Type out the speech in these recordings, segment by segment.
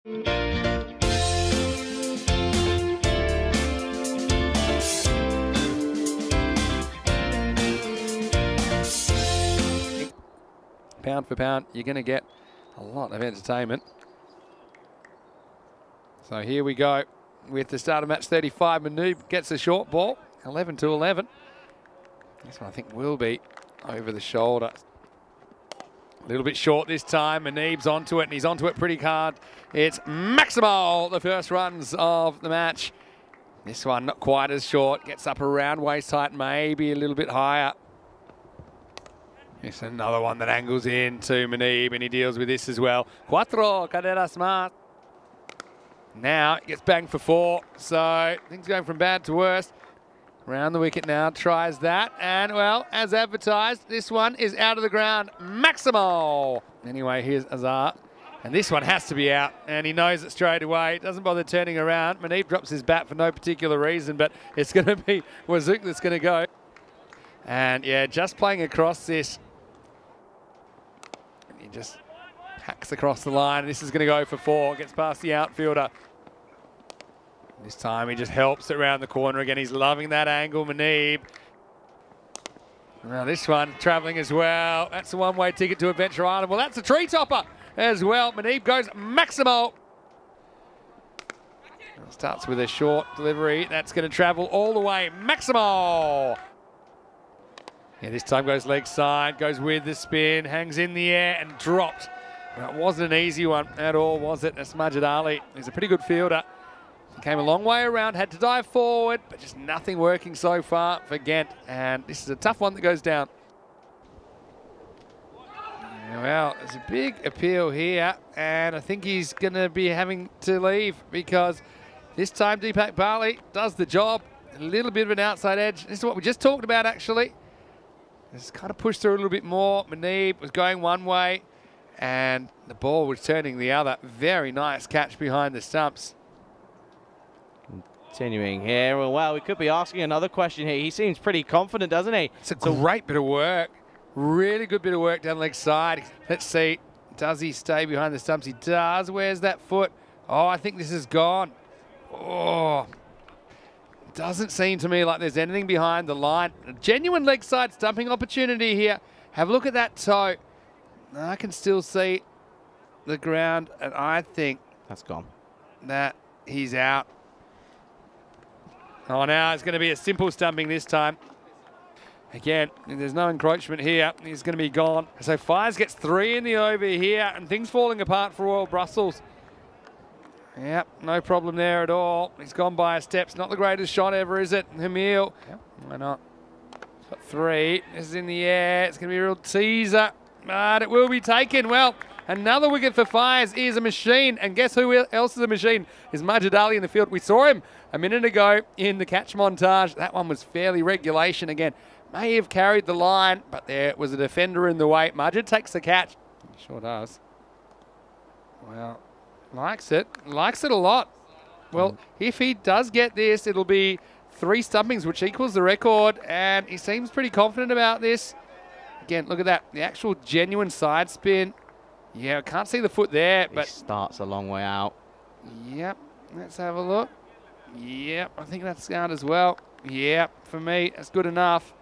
Pound for pound, you're going to get a lot of entertainment. So here we go with the start of match 35. Manoob gets a short ball, 11-11. This one I think will be over the shoulder. A little bit short this time. Maneeb's onto it, and he's onto it pretty hard. It's Maximo, the first runs of the match. This one not quite as short, gets up around waist height, maybe a little bit higher. It's another one that angles in to Maneeb, and he deals with this as well. Cuatro, carreras más. Now it gets banged for 4, so things going from bad to worse. Around the wicket now, tries that, and well, as advertised, this one is out of the ground. Maximo! Anyway, here's Azar, and this one has to be out, and he knows it straight away. Doesn't bother turning around. Maneeb drops his bat for no particular reason, but it's going to be Wazook that's going to go. And yeah, just playing across this. He just hacks across the line. This is going to go for 4. Gets past the outfielder. This time he just helps it around the corner again. He's loving that angle, Maneeb. Now this one travelling as well. That's a one-way ticket to Adventure Island. Well, that's a tree topper as well. Maneeb goes Maximo. Starts with a short delivery. That's going to travel all the way. Maximo. Yeah, this time goes leg side, goes with the spin, hangs in the air and dropped. Well, it wasn't an easy one at all, was it? That's Majid Ali. He's a pretty good fielder. He came a long way around, had to dive forward, but just nothing working so far for Ghent. And this is a tough one that goes down. Well, there's a big appeal here, and I think he's going to be having to leave because this time Deepak Bali does the job. A little bit of an outside edge. This is what we just talked about, actually. Just kind of pushed through a little bit more. Maneeb was going one way, and the ball was turning the other. Very nice catch behind the stumps. Continuing here. Well, wow, we could be asking another question here. He seems pretty confident, doesn't he? It's a great bit of work. Really good bit of work down the leg side. Let's see. Does he stay behind the stumps? He does. Where's that foot? Oh, I think this is gone. Oh. Doesn't seem to me like there's anything behind the line. A genuine leg side stumping opportunity here. Have a look at that toe. I can still see the ground, and I think that's gone. That he's out. Oh, now it's going to be a simple stumping this time. Again, there's no encroachment here. He's going to be gone. So Fires gets 3 in the over here, and things falling apart for Royal Brussels. Yep, no problem there at all. He's gone by a step. It's not the greatest shot ever, is it? Hamil. Yep. Why not? Got 3. This is in the air. It's going to be a real teaser. But it will be taken. Well, another wicket for Fires is a machine. And guess who else is a machine? Is Majid Ali in the field. We saw him a minute ago in the catch montage. That one was fairly regulation again. May have carried the line, but there was a defender in the way. Majid takes the catch. He sure does. Well, likes it a lot. Well, if he does get this, it'll be 3 stumpings, which equals the record, and he seems pretty confident about this. Again, look at that. The actual genuine side spin. Yeah, I can't see the foot there, but he starts a long way out. Yep, let's have a look. Yep, I think that's out as well. Yep, for me, that's good enough.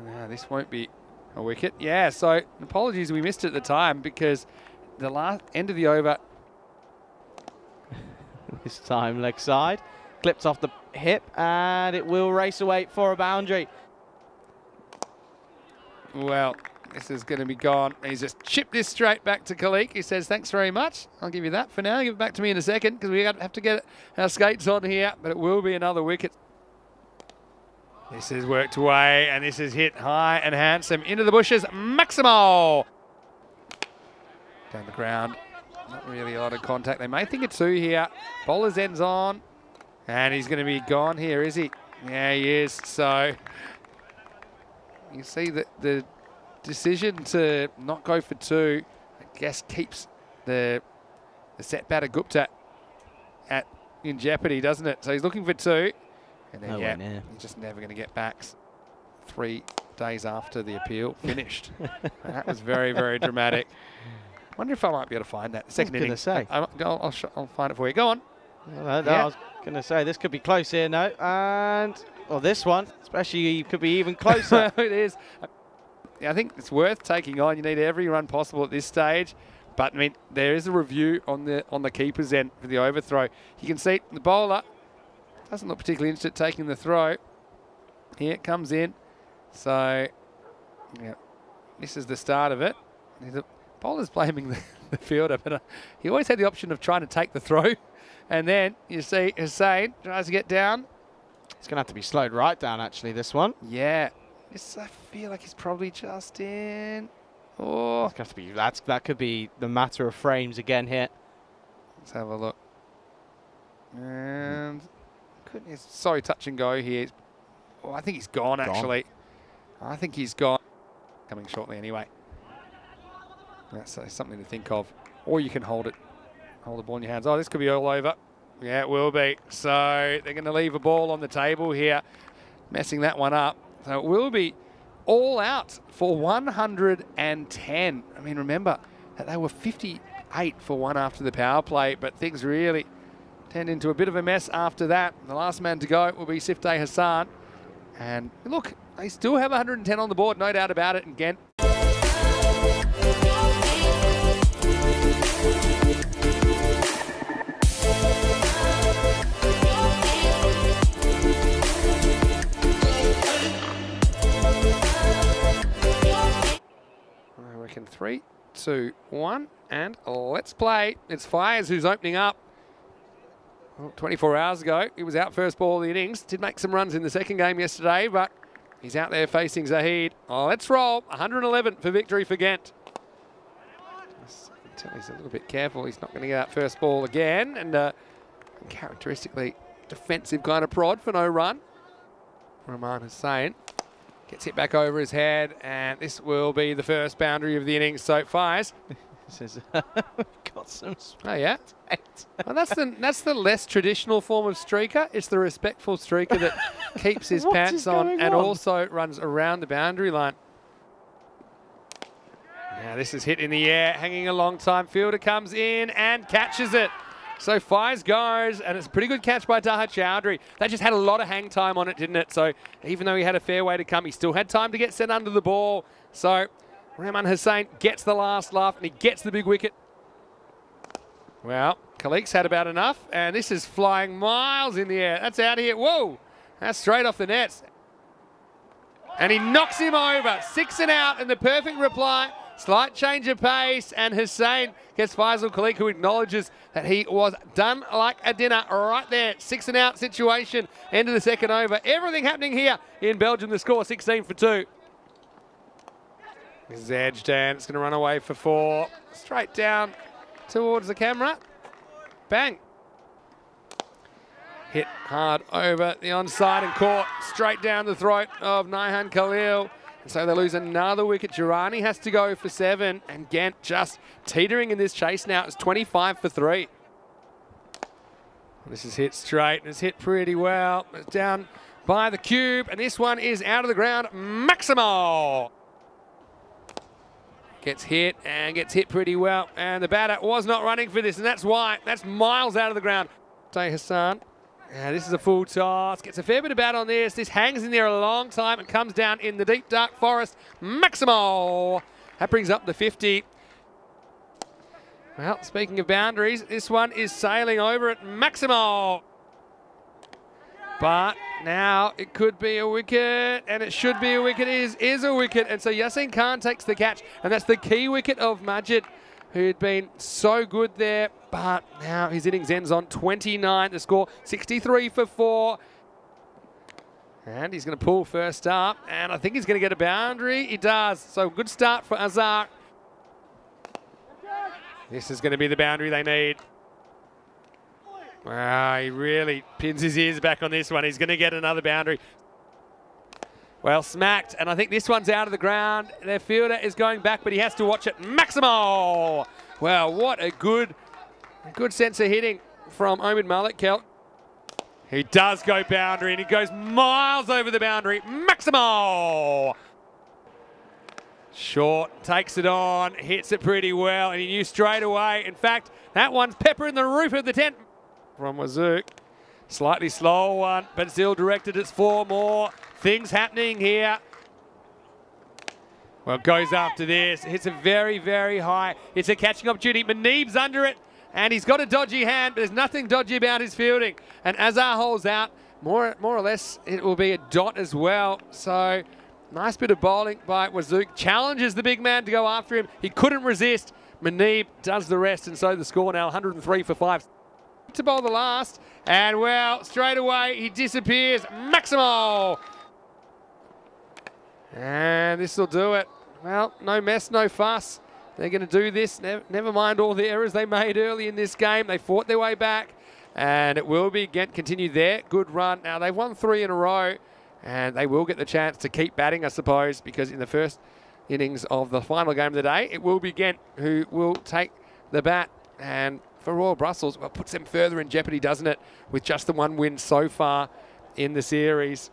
Now, this won't be a wicket. Yeah, so apologies we missed it at the time because the last end of the over. This time leg side. Clips off the hip and it will race away for a boundary. Well, this is going to be gone. He's just chipped this straight back to Khalik. He says, thanks very much. I'll give you that for now. Give it back to me in a second because we have to get our skates on here, but it will be another wicket. This is worked away, and this is hit high and handsome into the bushes. Maximo! Down the ground. Not really a lot of contact. They may think it's 2 here. Bowler's ends on. And he's going to be gone here, is he? Yeah, he is. So you see that the decision to not go for 2, I guess, keeps the set batter Gupta in jeopardy, doesn't it? So he's looking for 2. And then, yeah, he's just never going to get backs 3 days after the appeal finished. And that was very, very dramatic. Wonder if I might be able to find that. Second inning. I'll find it for you. Go on. I was going to say, this could be close here, no. And, well, this one, especially, could be even closer. It is. Yeah, I think it's worth taking on. You need every run possible at this stage. But, I mean, there is a review on the keeper's end for the overthrow. You can see the bowler doesn't look particularly interested in taking the throw. Here it comes in. So, yeah, this is the start of it. The bowler's blaming the fielder, but he always had the option of trying to take the throw. And then you see Hussain tries to get down. It's going to have to be slowed right down, actually, this one. Yeah. I feel like he's probably just in. Oh, it's got to be, that could be the matter of frames again here. Let's have a look. And sorry, touch and go here. Oh, I think he's gone, actually. I think he's gone. Coming shortly anyway. That's something to think of. Or you can hold it. Hold the ball in your hands. Oh, this could be all over. Yeah, it will be. So they're going to leave a ball on the table here, messing that one up. So it will be all out for 110. I mean, remember that they were 58 for one after the power play, but things really turned into a bit of a mess after that. The last man to go will be Sifte Hassan. And look, they still have 110 on the board, no doubt about it. And again, I reckon 3, 2, 1, and let's play. It's Fires who's opening up. Well, 24 hours ago, he was out first ball of the innings. Did make some runs in the second game yesterday, but he's out there facing Zahid. Oh, let's roll. 111 for victory for Ghent. He's a little bit careful. He's not going to get that first ball again. And characteristically defensive kind of prod for no run. Rahman Hussain gets hit back over his head, and this will be the first boundary of the innings. So Fires. Says, got some space. Oh, yeah. Well, that's the less traditional form of streaker. It's the respectful streaker that keeps his pants on and also runs around the boundary line. Now this is hit in the air, hanging a long time. Fielder comes in and catches it. So Fires goes, and it's a pretty good catch by Taha Chowdhury. That just had a lot of hang time on it, didn't it? So even though he had a fair way to come, he still had time to get set under the ball. So Rahman Hussain gets the last laugh, and he gets the big wicket. Well, Khalik's had about enough, and this is flying miles in the air. That's out of here. Whoa! That's straight off the nets. And he knocks him over. 6 and out, and the perfect reply. Slight change of pace, and Hussain gets Faisal Khalik, who acknowledges that he was done like a dinner right there. 6 and out situation, end of the second over. Everything happening here in Belgium. The score 16 for 2. This is edged, and it's going to run away for 4. Straight down towards the camera. Bang. Hit hard over the onside and caught straight down the throat of Naihan Khalil. And so they lose another wicket. Girani has to go for 7, and Ghent just teetering in this chase now. It's 25 for 3. This is hit straight, and it's hit pretty well. It's down by the cube, and this one is out of the ground. Maximo gets hit and gets hit pretty well, and the batter was not running for this, and that's why. That's miles out of the ground. Tay Hassan. This is a full toss. Gets a fair bit of bat on this. This hangs in there a long time and comes down in the deep dark forest. Maximo. That brings up the 50. Well, speaking of boundaries, this one is sailing over it. Maximo. But now it could be a wicket, and it should be a wicket. It is a wicket. And so Yasin Khan takes the catch, and that's the key wicket of Majid, who'd been so good there, but now his innings ends on 29. The score, 63 for 4. And he's going to pull first up, and I think he's going to get a boundary. He does. So good start for Azhar. This is going to be the boundary they need. Wow, he really pins his ears back on this one. He's going to get another boundary. Well, smacked, and I think this one's out of the ground. Their fielder is going back, but he has to watch it. Maximo! Well, what a good sense of hitting from Omid Malik Kel. He does go boundary, and he goes miles over the boundary. Maximo! Short, takes it on, hits it pretty well, and he knew straight away. In fact, that one's peppering the roof of the tent from Wazook. Slightly slower one, but still directed. It's 4 more. Things happening here. Well, goes after this. Hits it very, very high. It's a catching opportunity. Manib's under it, and he's got a dodgy hand, but there's nothing dodgy about his fielding. And Azar holds out. More or less, it will be a dot as well. So, nice bit of bowling by Wazook. Challenges the big man to go after him. He couldn't resist. Manib does the rest, and so the score now 103 for 5. To bowl the last, and well, straight away he disappears. Maximo! And this will do it. Well, no mess, no fuss. They're going to do this. Never mind all the errors they made early in this game. They fought their way back, and it will be again continue their good run. Now, they've won 3 in a row, and they will get the chance to keep batting, I suppose, because in the first innings of the final game of the day, it will be Ghent who will take the bat. And for Royal Brussels, well, puts them further in jeopardy, doesn't it, with just the 1 win so far in the series.